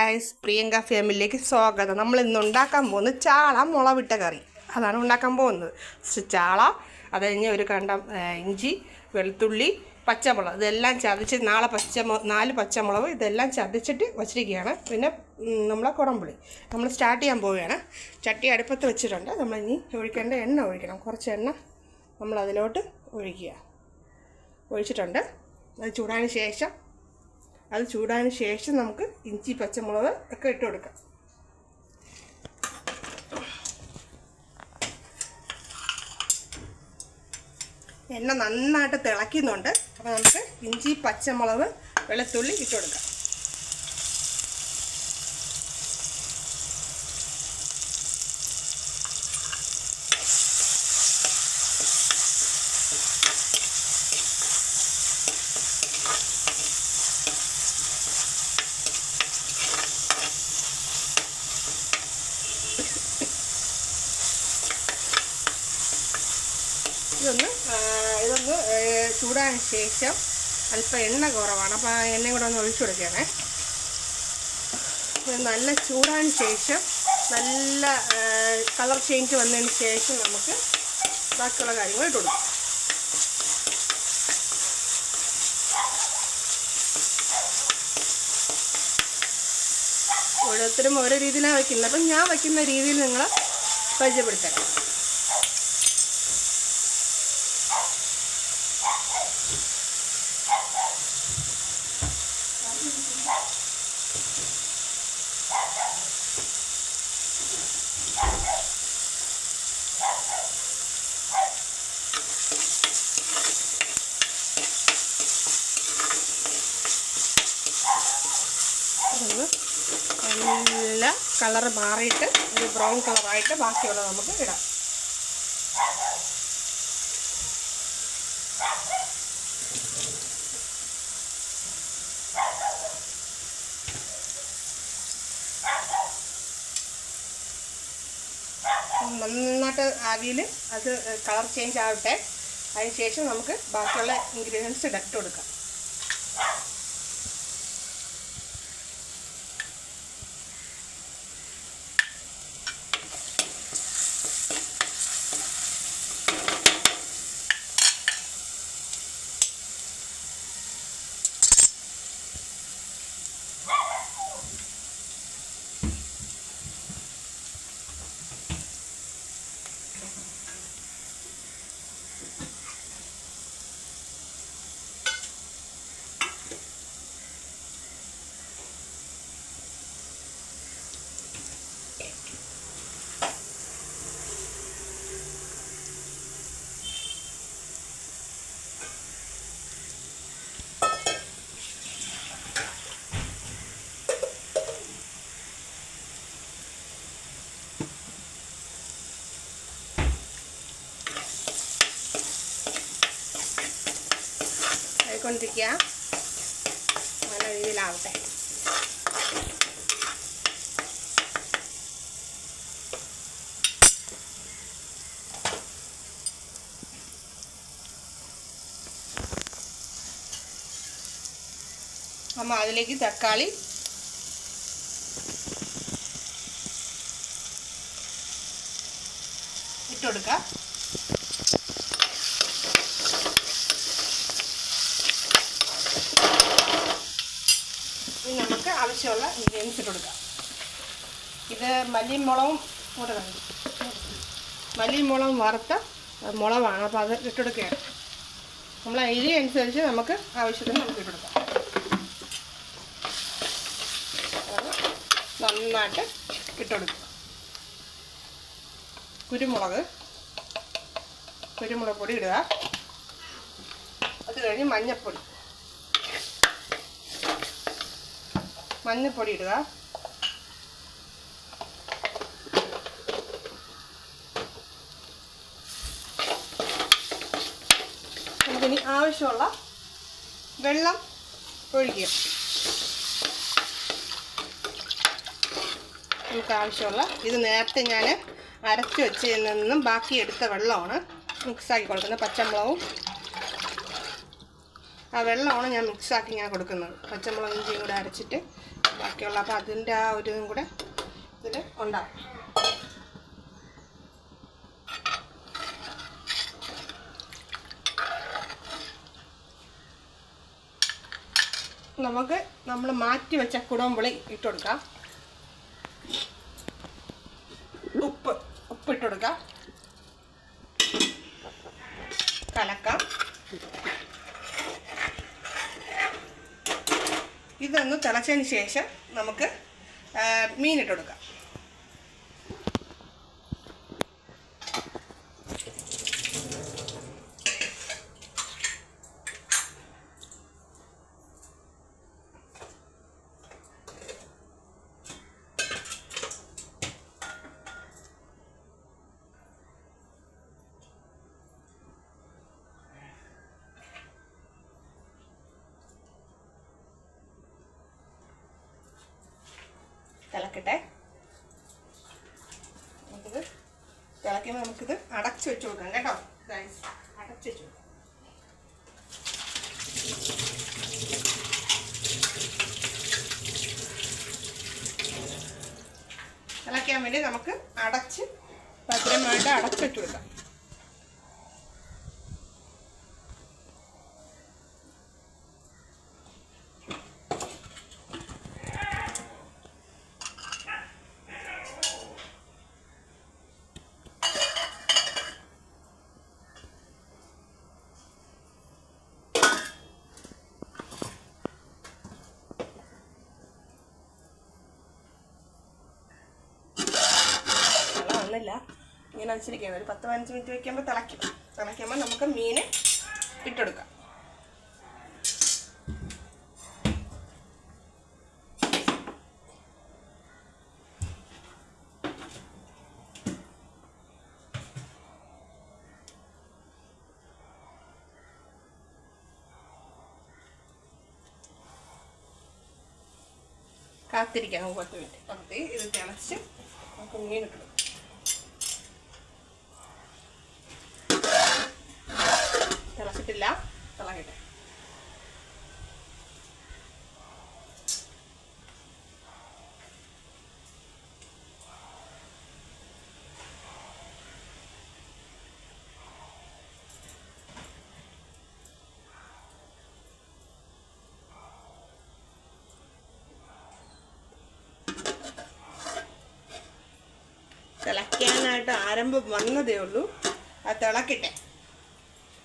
Guys, Priyanka ഫാമിലിയിലേക്ക് സ്വാഗതം. നമ്മൾ ഇന്ന് ഉണ്ടാക്കാൻ പോകുന്നത് ചാള മുളവിട്ട കറി. അതാണ് ഉണ്ടാക്കാൻ പോകുന്നത്. ചാള, അത് കഴിഞ്ഞ് ഒരു കണ്ടം ഇഞ്ചി, വെളുത്തുള്ളി, പച്ചമുളക് ഇതെല്ലാം ചതച്ച് 4 പച്ചമുളക് ഇതെല്ലാം ചതച്ചിട്ട് വച്ചിരിക്കുകയാണ്. പിന്നെ നമ്മളെ കുടംപുളി നമ്മൾ സ്റ്റാർട്ട് ചെയ്യാൻ പോവുകയാണ്. ചട്ടി അടുപ്പത്ത് വെച്ചിട്ടുണ്ട്. നമ്മളിനി ഒഴിക്കേണ്ട എണ്ണ ഒഴിക്കണം. കുറച്ച് എണ്ണ നമ്മളതിലോട്ട് ഒഴിച്ചിട്ടുണ്ട്. അത് ചൂടായതിന് ശേഷം നമുക്ക് ഇഞ്ചി, പച്ചമുളക് ഒക്കെ ഇട്ട് കൊടുക്കാം. എണ്ണ നന്നായിട്ട് തിളയ്ക്കുന്നുണ്ട്. അപ്പോൾ നമുക്ക് ഇഞ്ചി, പച്ചമുളക്, വെളുത്തുള്ളി ഇട്ട് കൊടുക്കാം. ഇതൊന്ന് ചൂടായതിന് ശേഷം അല്പം എണ്ണ കുറവാണ്, അപ്പോൾ ആ എണ്ണയും കൂടെ ഒന്ന് ഒഴിച്ചു കൊടുക്കുകയാണേ. നല്ല ചൂടായതിന് ശേഷം നല്ല കളർ ചേഞ്ച് വന്നതിന് ശേഷം നമുക്ക് ബാക്കിയുള്ള കാര്യങ്ങൾ ഇട്ട് കൊടുക്കും. ഓരോരുത്തരും ഓരോ രീതിയിലാണ് വയ്ക്കുന്നത്. അപ്പം ഞാൻ വയ്ക്കുന്ന രീതിയിൽ നിങ്ങൾ പരിചയപ്പെടുത്തണം. നല്ല കളർ മാറിയിട്ട് ഒരു ബ്രൗൺ കളറായിട്ട് ബാക്കിയുള്ളത് നമുക്ക് ഇടാം. നന്നായിട്ട് ആവിയിൽ അത് കളർ ചേഞ്ച് ആവട്ടെ. അതിന് ശേഷം നമുക്ക് ബാക്കിയുള്ള ഇൻഗ്രീഡിയൻസ് ഇട്ട് കൊടുക്കാം. കൊണ്ടിരിക്കുക നല്ല രീതിയിലാവട്ടെ. നമ്മൾ അതിലേക്ക് തക്കാളി ഇട്ട് കൊടുക്കുക. നമുക്ക് ആവശ്യമുള്ള ഇൻഗ്രീഡിയൻസ് ഇട്ട് കൊടുക്കാം. ഇത് മല്ലിയും മുളകും കൂടെ വേണം. മല്ലിയും മുളകും വറുത്ത മുളകാണ്, അപ്പോൾ അത് ഇട്ടെടുക്കുകയാണ്. നമ്മൾ എരി അനുസരിച്ച് നമുക്ക് ആവശ്യത്തിന് നമുക്ക് ഇട്ടെടുക്കാം. നന്നായിട്ട് ഇട്ടെടുക്കുക. കുരുമുളക് പൊടി ഇടുക. അത് കഴിഞ്ഞ് മഞ്ഞൾപ്പൊടി ഇടുക. നമുക്കിനി ആവശ്യമുള്ള വെള്ളം ഒഴിക്കുക. നമുക്ക് ആവശ്യമുള്ള ഇത് നേരത്തെ ഞാൻ അരച്ച് വെച്ചതിൽ നിന്നും ബാക്കി എടുത്ത വെള്ളമാണ് മിക്സാക്കി കൊടുക്കുന്നത്. പച്ചമുളകും ആ വെള്ളമാണ് ഞാൻ മിക്സാക്കി ഞാൻ കൊടുക്കുന്നത്. പച്ചമുളക് ഇഞ്ചിയും കൂടെ അരച്ചിട്ട് ബാക്കി ഉള്ളൂ. അപ്പോൾ അതിൻ്റെ ആ ഒരു ഇതും കൂടെ ഇതിൽ ഉണ്ടാകും. നമുക്ക് നമ്മൾ മാറ്റി വെച്ച കുടംപുളി ഇട്ട് കൊടുക്കാം. ഉപ്പ് ഇട്ട് കൊടുക്കാം. കലക്കാം. ഇതൊന്ന് തിളച്ചതിന് ശേഷം നമുക്ക് മീനിട്ട് കൊടുക്കാം. തിളക്കട്ടെ. നമുക്കിത് തിളയ്ക്കുമ്പോൾ നമുക്കിത് അടച്ചു വെച്ച് കൊടുക്കാം കേട്ടോ ഗൈസ്. അടച്ചു വെച്ച് കൊടുക്കാം. തിളയ്ക്കാൻ വേണ്ടി നമുക്ക് അടച്ച് ഭദ്രമായിട്ട് അടച്ചു വെച്ച് കൊടുക്കാം. ഇങ്ങനെ വെച്ചിരിക്കുകയാണ്. ഒരു 10-15 മിനിറ്റ് വയ്ക്കുമ്പോൾ തിളയ്ക്കുമ്പോൾ നമുക്ക് മീൻ ഇട്ടെടുക്കാം. കാത്തിരിക്കാം 10 മിനിറ്റ്. പകുതി ഇത് തിളച്ച് നമുക്ക് മീൻ ഇട്ടെടുക്കാം. തിളച്ചിട്ടില്ല, തിളക്കട്ടെ. തിളയ്ക്കാനായിട്ട് ആരംഭം വന്നതേ ഉള്ളൂ. അത് തിളക്കട്ടെ.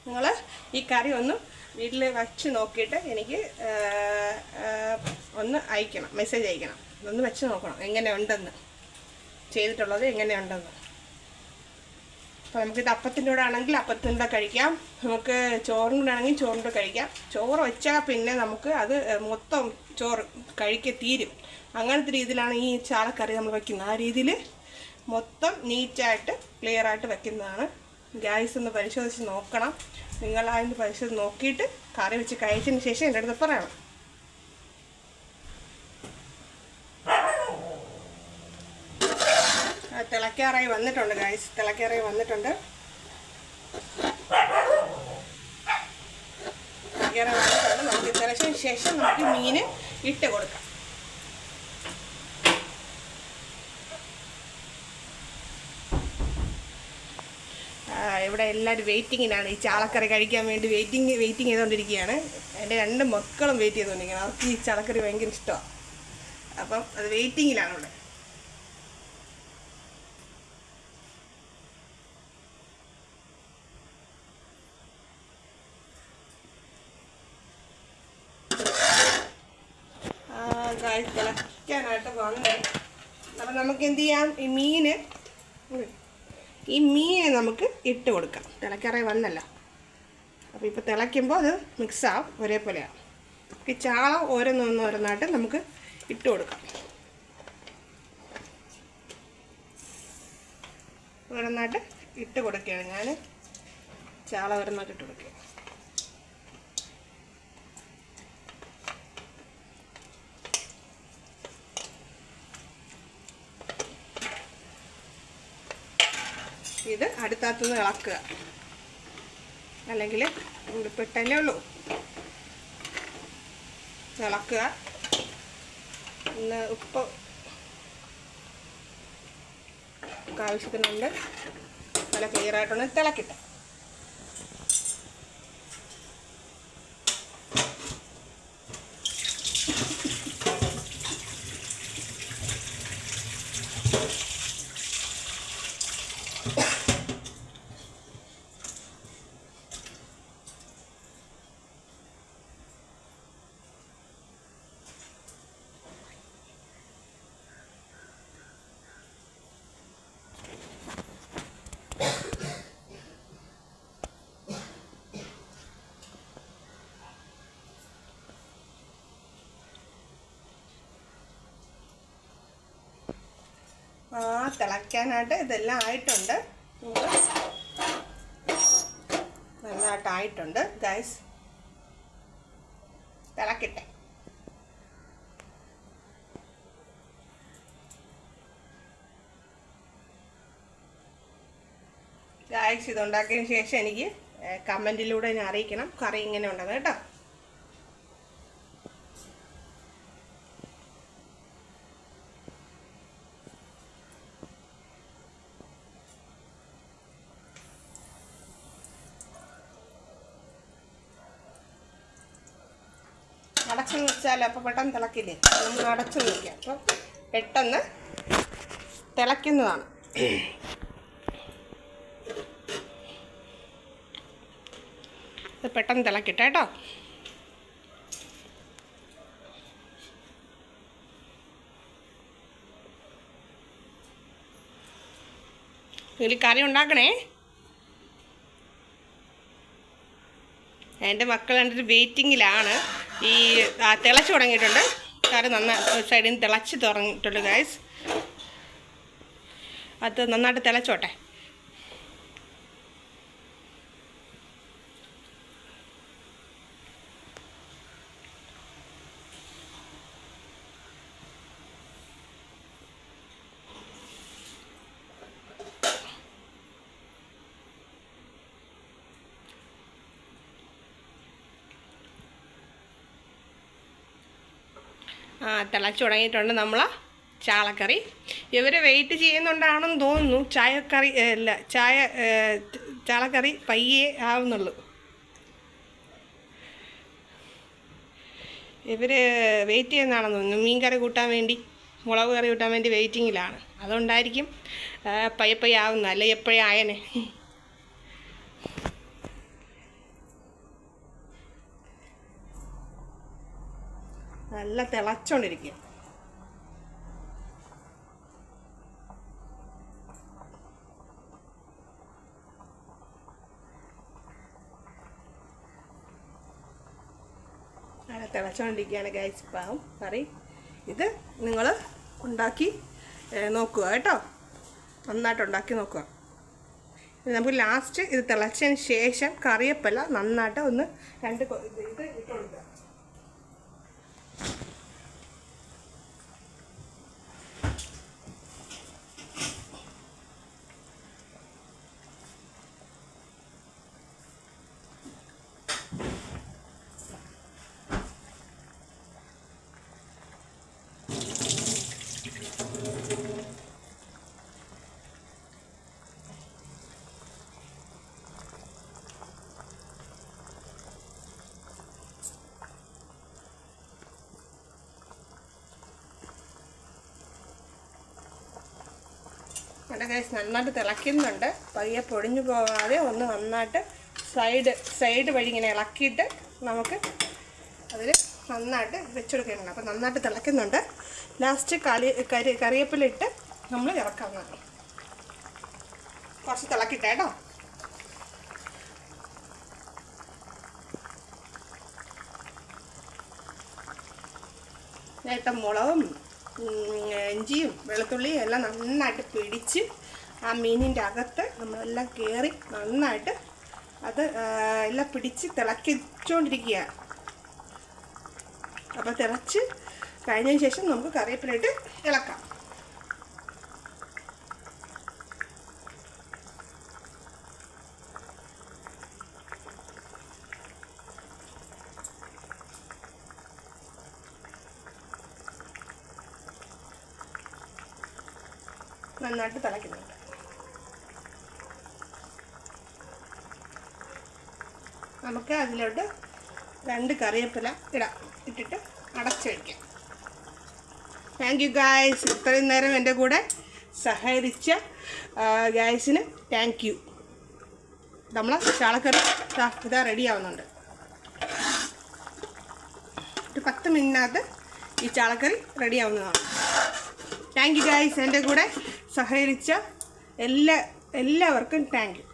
നിങ്ങൾ ഈ കറി ഒന്ന് വീട്ടിൽ വച്ച് നോക്കിയിട്ട് എനിക്ക് ഒന്ന് അയക്കണം, മെസ്സേജ് അയക്കണം. ഒന്ന് വെച്ച് നോക്കണം എങ്ങനെയുണ്ടെന്ന്, ചെയ്തിട്ടുള്ളത് എങ്ങനെയുണ്ടെന്ന്. അപ്പോൾ നമുക്കിത് അപ്പത്തിൻ്റെ കൂടെ ആണെങ്കിൽ അപ്പത്തിൻ്റെ കൂടെ കഴിക്കാം, നമുക്ക് ചോറിൻ്റെ കൂടെ ആണെങ്കിൽ ചോറിൻ്റെ കൂടെ കഴിക്കാം. ചോറ് വെച്ചാൽ പിന്നെ നമുക്ക് അത് മൊത്തം ചോറ് തീരും. അങ്ങനത്തെ രീതിയിലാണ് ഈ ചാളക്കറി നമ്മൾ വയ്ക്കുന്നത്. ആ രീതിയിൽ മൊത്തം നീറ്റായിട്ട് ക്ലിയറായിട്ട് വയ്ക്കുന്നതാണ്. ഗ്യാസ് ഒന്ന് പരിശോധിച്ച് നോക്കണം. നിങ്ങളതിന് പരിശോധിച്ച് നോക്കിയിട്ട് കറി വെച്ച് കഴിച്ചതിന് ശേഷം എൻ്റെ അടുത്ത് പറയണം. തിളക്കാറായി വന്നിട്ടുണ്ട് ഗൈസ്, തിളക്കാറായി വന്നിട്ടുണ്ട്. നമുക്ക് തിളച്ചതിന് ശേഷം നമുക്ക് മീൻ ഇട്ട് കൊടുക്കാം. ഇവിടെ എല്ലാവരും വെയിറ്റിങ്ങിനാണ്. ഈ ചാളക്കറി കഴിക്കാൻ വേണ്ടി വെയിറ്റിംഗ് ചെയ്തുകൊണ്ടിരിക്കുകയാണ്. എൻ്റെ 2 മക്കളും വെയിറ്റ് ചെയ്തുകൊണ്ടിരിക്കുകയാണ്. അവർക്ക് ഈ ചാളക്കറി ഭയങ്കര ഇഷ്ടമാണ്. അപ്പം അത് വെയിറ്റിങ്ങിലാണ് ഇവിടെ. തിളയ്ക്കാനായിട്ട് വന്ന് അപ്പം നമുക്ക് എന്ത് ചെയ്യാം, ഈ മീനെ നമുക്ക് ഇട്ട് കൊടുക്കാം. തിളക്കാറായി വന്നല്ല. അപ്പോൾ ഇപ്പോൾ തിളയ്ക്കുമ്പോൾ അത് മിക്സാവും, ഒരേപോലെയാവും. ഈ ചാള ഓരോന്നായിട്ട് നമുക്ക് ഇട്ട് കൊടുക്കാം. ഓരോന്നായിട്ട് ഇട്ട് കൊടുക്കുകയാണ് ഞാൻ. ചാള ഓരോന്നായിട്ട് ഇട്ട് കൊടുക്കുക. ഇത് അടുത്തടുത്തുനിന്ന് ഇളക്കുക, അല്ലെങ്കിൽ പെട്ടല്ലേ ഉള്ളൂ. ഇളക്കുക. പിന്നെ ഉപ്പ് ആവശ്യത്തിനുണ്ട്. നല്ല ക്ലിയറായിട്ടൊന്ന് തിളക്കിട്ടെ. തിളയ്ക്കാനായിട്ട് ഇതെല്ലാം ആയിട്ടുണ്ട്. നന്നായിട്ടായിട്ടുണ്ട് ഗൈസ്. തിളക്കട്ടെ. ഗൈസ് ഇതുണ്ടാക്കിയതിന് ശേഷം എനിക്ക് കമൻറ്റിലൂടെ എന്നെ അറിയിക്കണം കറി ഇങ്ങനെ ഉണ്ടെന്ന് കേട്ടോ. അടച്ചെന്ന് വെച്ചാൽ അപ്പോൾ പെട്ടെന്ന് തിളക്കില്ലേ, നമ്മൾ അടച്ചു വയ്ക്കാം. അപ്പം പെട്ടെന്ന് തിളയ്ക്കുന്നതാണ്. ഇത് പെട്ടെന്ന് തിളക്കിട്ടെ കേട്ടോ. ഇതിൽ കറി ഉണ്ടാക്കണേ. എൻ്റെ മക്കൾ കണ്ടിട്ട് വെയിറ്റിങ്ങിലാണ്. ഈ തിളച്ച് തുടങ്ങിയിട്ടുണ്ട്. കറി നന്നായി സൈഡിൽ നിന്ന് തിളച്ച് തുടങ്ങിയിട്ടുണ്ട് ഗൈസ്. അത് നന്നായിട്ട് തിളച്ചോട്ടെ. തിളച്ച് തുടങ്ങിയിട്ടുണ്ട് നമ്മൾ ചാളക്കറി. ഇവർ വെയിറ്റ് ചെയ്യുന്നുണ്ടാണെന്ന് തോന്നുന്നു. ചായക്കറി അല്ല, ചാളക്കറി പയ്യേ ആവുന്നുള്ളൂ. ഇവർ വെയിറ്റ് ചെയ്യുന്നതാണെന്ന് തോന്നുന്നു. മീൻ കറി കൂട്ടാൻ വേണ്ടി, മുളക് കറി കൂട്ടാൻ വേണ്ടി വെയിറ്റിങ്ങിലാണ്. അതുകൊണ്ടായിരിക്കും പയ്യെ ആവുന്നത്. അല്ലെ എപ്പോഴേ ആയനെ. നല്ല തിളച്ചോണ്ടിരിക്കുക. നല്ല തിളച്ചോണ്ടിരിക്കുകയാണ് ഗൈസ് പാവം കറി. ഇത് നിങ്ങൾ ഉണ്ടാക്കി നോക്കുക കേട്ടോ. നന്നായിട്ട് ഉണ്ടാക്കി നോക്കുക. നമുക്ക് ലാസ്റ്റ് ഇത് തിളച്ചതിന് ശേഷം കറിവേപ്പില നന്നായിട്ട് ഒന്ന് ഇത് ഇട്ട് കൊടുക്കുക. എൻ്റെ ഗൈസ് നന്നായിട്ട് തിളയ്ക്കുന്നുണ്ട്. പയ്യെ പൊടിഞ്ഞു പോകാതെ ഒന്ന് നന്നായിട്ട് സൈഡ് വഴി ഇങ്ങനെ ഇളക്കിയിട്ട് നമുക്ക് അതിൽ നന്നായിട്ട് വെച്ചെടുക്കുന്നുണ്ട്. അപ്പോൾ നന്നായിട്ട് തിളയ്ക്കുന്നുണ്ട്. ലാസ്റ്റ് കറിവേപ്പിലിട്ട് നമ്മൾ ഇറക്കാവുന്നതാണ്. കുറച്ച് തിളക്കിട്ടെ കേട്ടോ. നേരത്തെ മുളകും ഇഞ്ചിയും വെളുത്തുള്ളിയും എല്ലാം നന്നായിട്ട് പിടിച്ച് ആ മീനിൻ്റെ അകത്ത് നമ്മളെല്ലാം കയറി നന്നായിട്ട് അത് എല്ലാം പിടിച്ച് തിളക്കിച്ചുകൊണ്ടിരിക്കുക. അപ്പോൾ തിളച്ച് കഴിഞ്ഞതിന് ശേഷം നമുക്ക് കറിവേപ്പിലയിട്ട് ഇളക്കാം. നന്നായിട്ട് തിളയ്ക്കുന്നുണ്ട്. നമുക്ക് അതിലോട്ട് 2 കറിവേപ്പില ഇട്ടിട്ട് അടച്ചു വയ്ക്കാം. Thank you guys. ഇത്രയും നേരം എൻ്റെ കൂടെ സഹകരിച്ച ഗായ്സിന് താങ്ക് യു. നമ്മളെ ചാളക്കറി ഇതാ റെഡി ആവുന്നുണ്ട്. ഒരു 10 മിനിറ്റിനകത്ത് ഈ ചാളക്കറി റെഡി ആവുന്നതാണ്. Thank you guys. എൻ്റെ കൂടെ സഹകരിച്ച എല്ലാവർക്കും താങ്ക് യു.